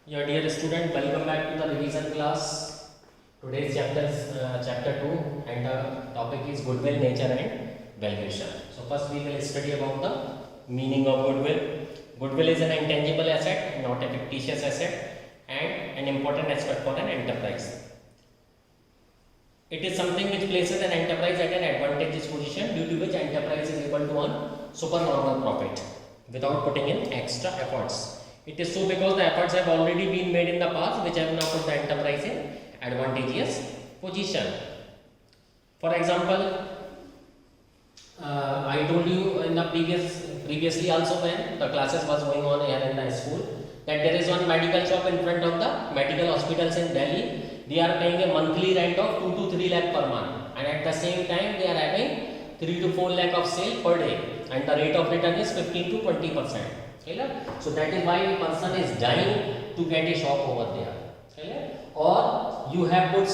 Your dear student, welcome back to the revision class. Today's chapter 2 and the topic is goodwill, nature and valuation. So first we will study about the meaning of goodwill. Goodwill is an intangible asset, not a fictitious asset, and an important aspect for an enterprise. It is something which places an enterprise at an advantageous position due to which enterprise is able to earn supernormal profit without putting in extra efforts. It is so because the efforts have already been made in the past which have now put the enterprise in advantageous position. For example, I told you in the previously also when the classes was going on here in the school that there is one medical shop in front of the medical hospitals in Delhi. They are paying a monthly rent of 2 to 3 lakh per month, and at the same time they are having 3 to 4 lakh of sale per day, and the rate of return is 15 to 20%. So that is why a person is dying to get a shop over there. Or you have put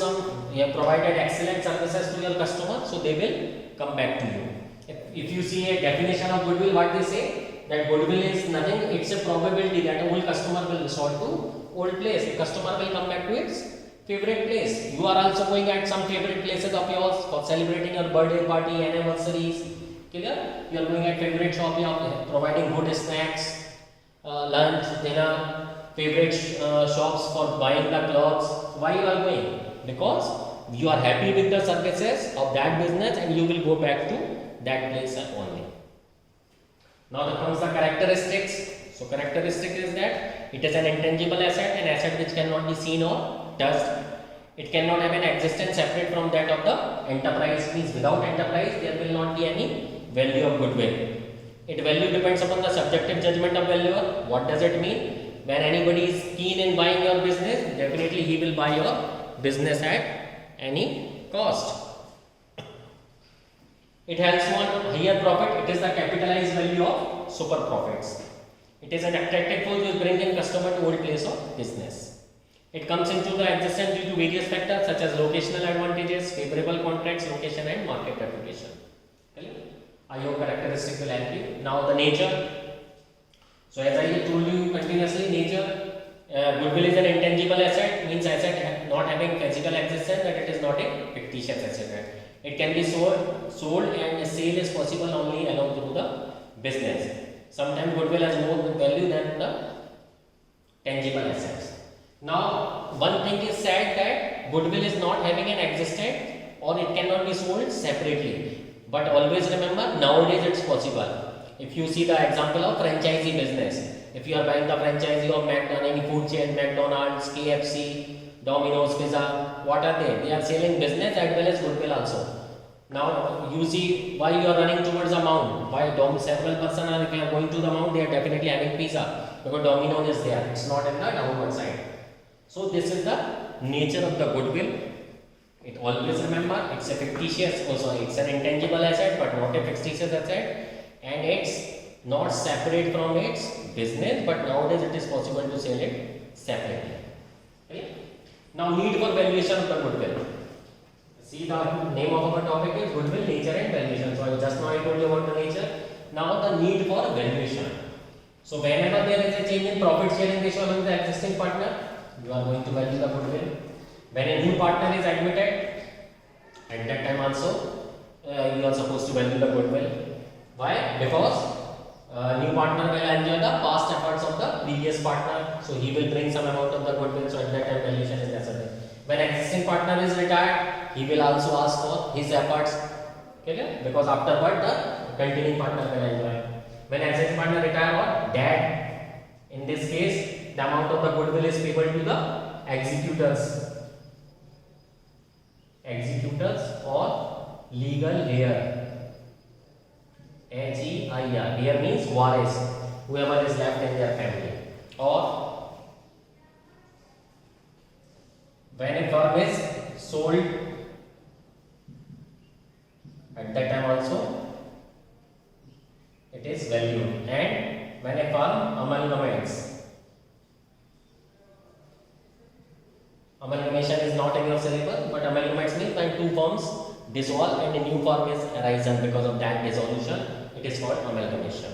you have provided excellent services to your customer, so they will come back to you. If you see a definition of goodwill, what they say, that goodwill is nothing, it's a probability that old customer will resort to old place. A customer will come back to its favorite place. You are also going at some favorite places of yours for celebrating your birthday party, anniversaries. Clear? You are going at favorite shop, you are providing good snacks, lunch, dinner, favorite shops for buying the clothes. Why you are going? Because you are happy with the services of that business and you will go back to that place only. Now there comes the characteristics. So characteristic is that it is an intangible asset, an asset which cannot be seen or touched. It cannot have an existence separate from that of the enterprise. Means without enterprise there will not be any value of goodwill. Its value depends upon the subjective judgment of valuer. What does it mean? When anybody is keen in buying your business, definitely he will buy your business at any cost. It helps one higher profit. It is the capitalized value of super profits. It is an attractive force which brings in customer to old place of business. It comes into the existence due to various factors such as locational advantages, favorable contracts, location and market reputation. I hope characteristic will help you. Now the nature. So as I told you continuously, nature, goodwill is an intangible asset, means asset not having physical existence, that it is not a fictitious asset. It can be sold and a sale is possible only along through the business. Sometimes goodwill has more value than the tangible assets. Now one thing is said that goodwill is not having an existence or it cannot be sold separately. But always remember, nowadays it's possible. If you see the example of franchisee business, if you are buying the franchisee of McDonald's, any food chain, McDonald's, KFC, Domino's, Pizza, what are they? They are selling business as well as goodwill also. Now you see why you are running towards the mount. Why several persons are, if you are going to the mount, they are definitely having pizza because Domino's is there. It's not in the downward side. So this is the nature of the goodwill. It always remember it's a fictitious, it's an intangible asset but not a fictitious asset, and it's not separate from its business, but nowadays it is possible to sell it separately. Okay? Now need for valuation of the goodwill. See, the name of our topic is goodwill, nature and valuation. So just now I told you about the nature. Now the need for valuation. So whenever there is a change in profit sharing ratio among the existing partner, you are going to value the goodwill. When a new partner is admitted, at that time also you are supposed to value the goodwill. Why? Because new partner will enjoy the past efforts of the previous partner, so he will bring some amount of the goodwill, so at that time valuation is necessary. When existing partner is retired, he will also ask for his efforts, okay? Because afterward the continuing partner will enjoy. When existing partner retire or dead, in this case the amount of the goodwill is payable to the executors or legal heir. H-E-I-R. Heir means waris, whoever is left in their family. Or when a firm is sold, at that time also it is valued. And when a firm amalgamates, amalgamation is not in your syllabus, but amalgamates means when two firms dissolve and a new firm is arisen because of that dissolution, it is called amalgamation.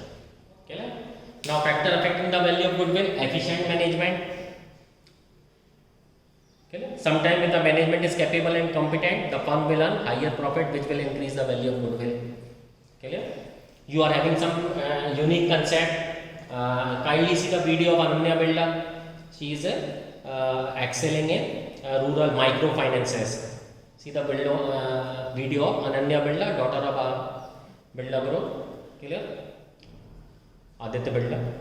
Okay? Now factor affecting the value of goodwill, efficient management. Sometime if the management is capable and competent, the firm will earn higher profit, which will increase the value of goodwill. Clear? You are having some unique concept. Kindly see the video of Ananya Birla. She is excelling in rural microfinances. See the video of Ananya Birla, daughter of Birla Group. Clear? Aditya Birla.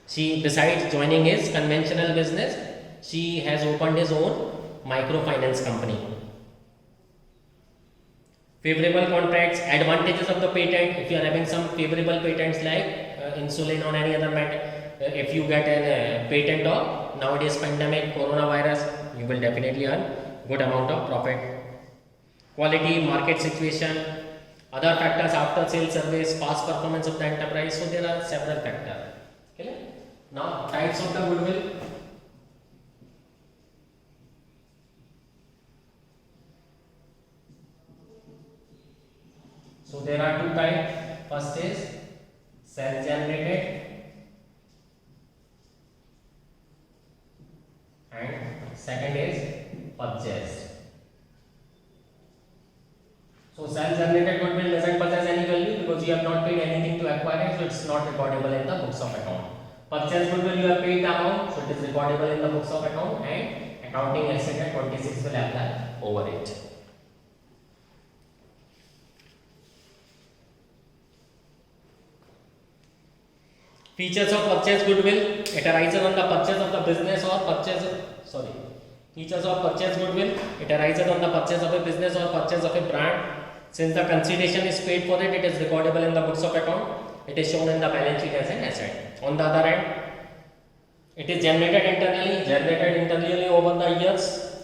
She, besides joining his conventional business, she has opened his own microfinance company. Favorable contracts, advantages of the patent. If you are having some favorable patents like insulin or any other matter, if you get a patent of nowadays pandemic coronavirus, you will definitely earn good amount of profit. Quality, market situation, other factors, after sales service, past performance of the enterprise. So there are several factors. Okay? Now types of the goodwill. So there are two types. First is self-generated and second is purchased. So self-generated goodwill doesn't possess any value because you have not paid anything to acquire it, so it's not recordable in the books of account. Purchased goodwill, you have paid the amount, so it is recordable in the books of account, and accounting accident 26 will apply over it. Features of purchase goodwill. It arises on the purchase of the business or Features of purchase goodwill. It arises on the purchase of a business or purchase of a brand. Since the consideration is paid for it, it is recordable in the books of account. It is shown in the balance sheet as an asset. On the other hand, it is generated internally over the years.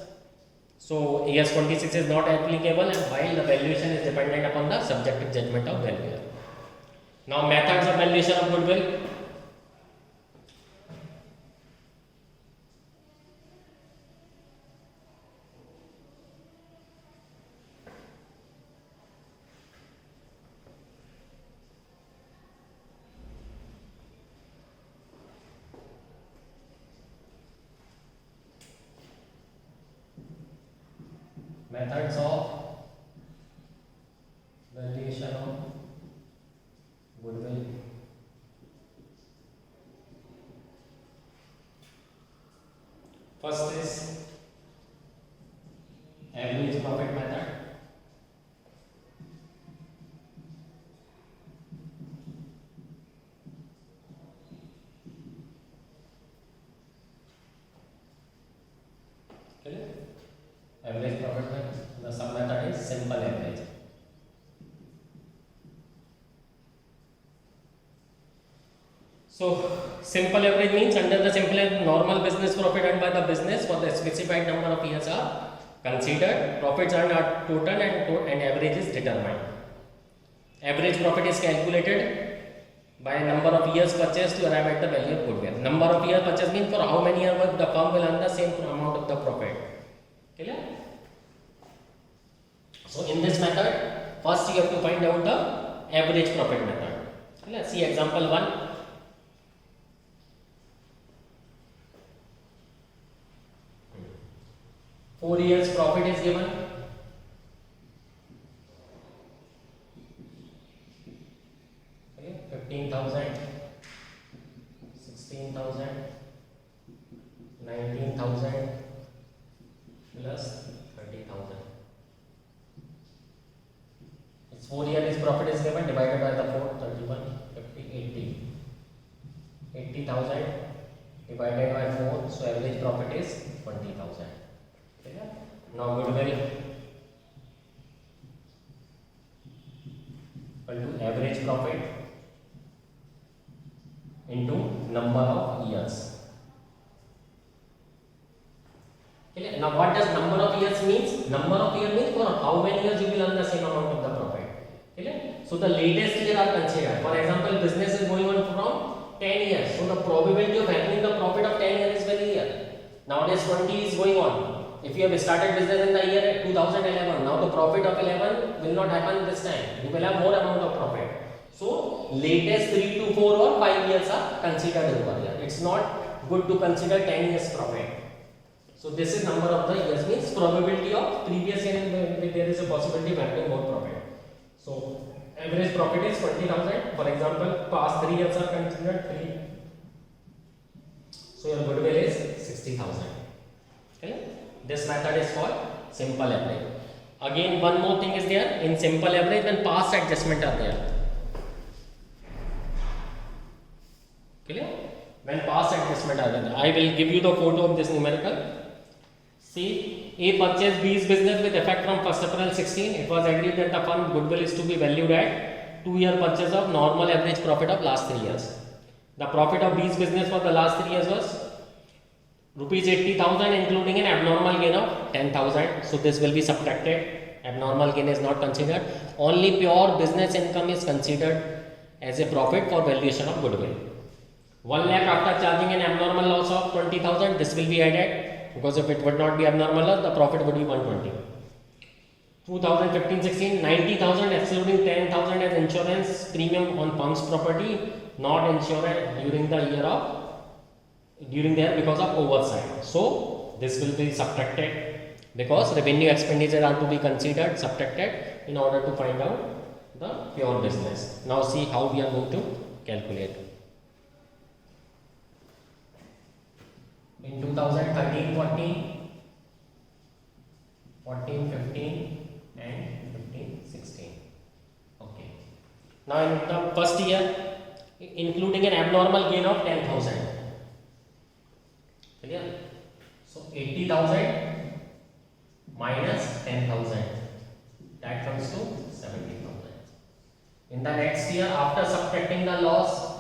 So years 26 is not applicable, and while the valuation is dependent upon the subjective judgment of valuer. Now methods of valuation of goodwill. Methods of valuation of goodwill. First is average profit method. Okay. Average profit method. The sub method is simple average. So simple average means under the simple normal business profit earned by the business for the specified number of years are considered. Profits earned are total and average is determined. Average profit is calculated by number of years purchased to arrive at the value of goodwill. Number of years purchased means for how many years the firm will earn the same amount of the profit. Clear? So in this method, first you have to find out the average profit method. Let's see example 1. Four years profit is given. Okay, 15,000, 16,000, 19,000 plus 30,000. It's 4 years profit is given, divided by the 4, 31, 50, 80. 80,000 divided by 4, so average profit is 20,000. Now goodwill equal to average profit into number of years. Okay. Now what does number of years means? Number of years means for how many years you will earn the same amount of the profit. Okay. So the latest year are considered. For example, business is going on from 10 years. So the probability of having the profit of 10 years is very year. Nowadays 20 is going on. If you have started business in the year 2011, now the profit of 11 will not happen this time. You will have more amount of profit. So latest 3 to 4 or 5 years are considered over here. It's not good to consider 10 years profit. So this is number of the years, means probability of previous year there is a possibility of having more profit. So average profit is 20,000. For example, past 3 years are considered 3. So your goodwill is 60,000. Okay? This method is called simple average. Again, one more thing is there in simple average when past adjustment are there. Clear? When past adjustment are there, I will give you the photo of this numerical. See, A purchased B's business with effect from 1st April 16. It was agreed that the firm goodwill is to be valued at 2-year purchase of normal average profit of last 3 years. The profit of B's business for the last 3 years was rupees 80,000, including an abnormal gain of 10,000. So this will be subtracted. Abnormal gain is not considered. Only pure business income is considered as a profit for valuation of goodwill. 1 lakh after charging an abnormal loss of 20,000, this will be added, because if it would not be abnormal loss, the profit would be 120. 2015-16, 90,000 excluding 10,000 as insurance premium on firm's property, not insured during the year because of oversight. So this will be subtracted, because revenue expenditures are to be considered, subtracted in order to find out the pure business. Now see how we are going to calculate. In 2013-14, 14-15 and 15-16. Okay. Now in the first year, including an abnormal gain of 10,000. Clear? So 80,000 minus 10,000, that comes to 70,000. In the next year, after subtracting the loss,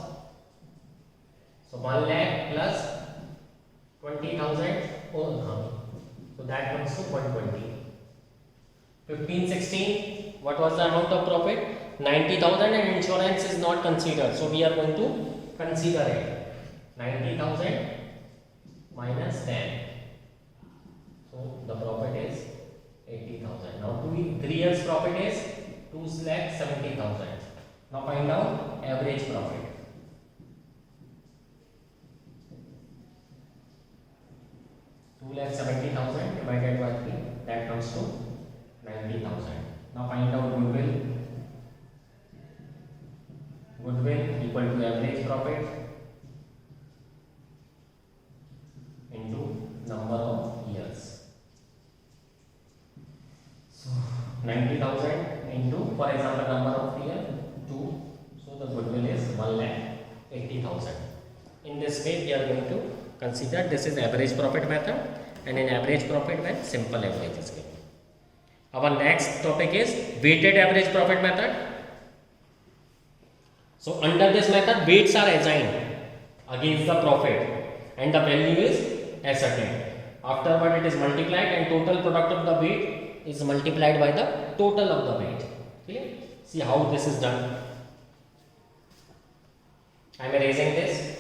so 1 lakh plus 20,000, so that comes to 120. 15-16, what was the amount of profit? 90,000, and insurance is not considered, so we are going to consider it. 90,000 minus 10, so the profit is 80,000. Now 3 years profit is 2,70,000. Now find out average profit. 2,70,000 divided by 3, that comes to 90,000. Now find out goodwill. Goodwill equal to average profit into number of years. So 90,000 into, for example, number of years 2. So the goodwill is 1,80,000. In this way, we are going to consider this is average profit method, and in average profit when simple average is given. Our next topic is weighted average profit method. So under this method, weights are assigned against the profit and the value is ascertained. Afterward, it is multiplied and total product of the weight is multiplied by the total of the weight. Okay? See how this is done. I am erasing this.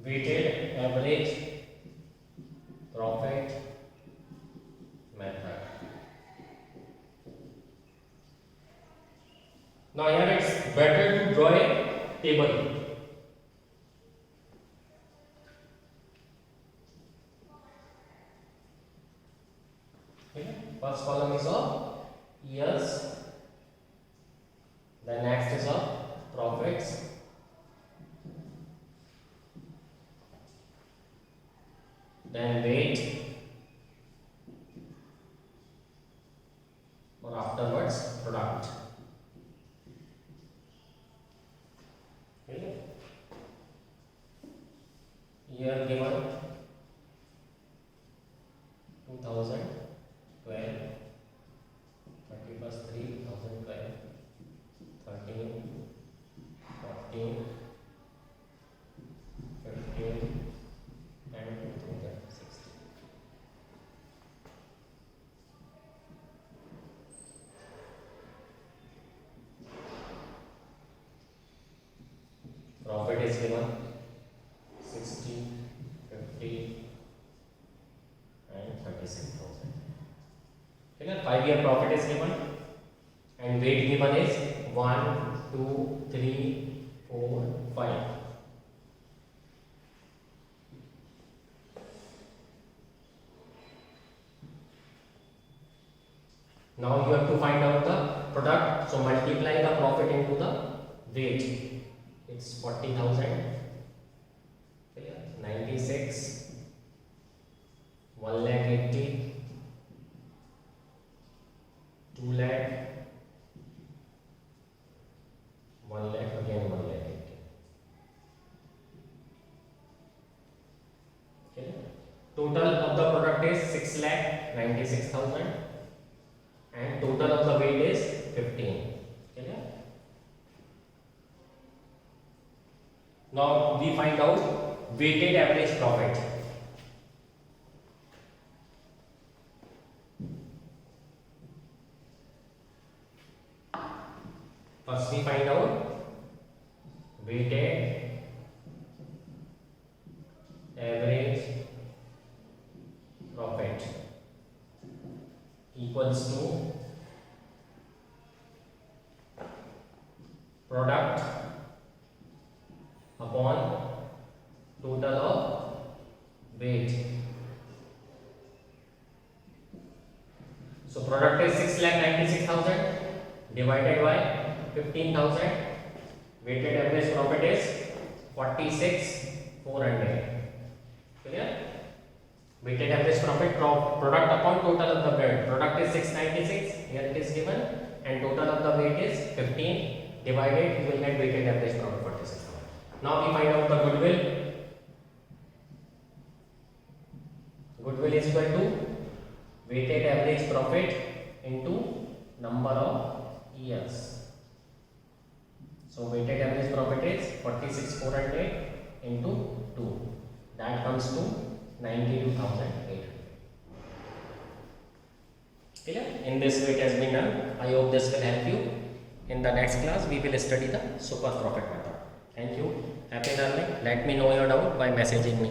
Weighted average profit method. Now here it's better to draw a table. Okay. First column is of years, the next is of profits, then weight, or afterwards product. Okay. Year given 2012, 31st 3, 2012, 13, 14, 15, is given 60, 50 and 36,000. Okay, 5-year profit is given and weight given is 1, 2, 3, 4, 5. Now you have to find out the product, so multiply the profit into the weight. It's 40,000, 96, 1,80,000, 2 lakh, 1 lakh, again 1,80,000. Okay. Total of the product is 6,96,000 and total of the weight is 15. Okay. Now we find out weighted average profit. First we find out weighted average profit equals to product upon total of weight. So product is 6,96,000 divided by 15,000. Weighted average profit is 46,400. Clear? Weighted average profit product upon total of the weight. Product is 696. Here it is given, and total of the weight is 15. Divided, you will get weighted average profit 46,000. Now we find out the goodwill. Goodwill is equal to weighted average profit into number of years. So weighted average profit is 46,400 into 2. That comes to 92,800. Clear? In this way it has been done. I hope this will help you. In the next class we will study the super profit method. Thank you. Happy learning. Let me know your doubt by messaging me.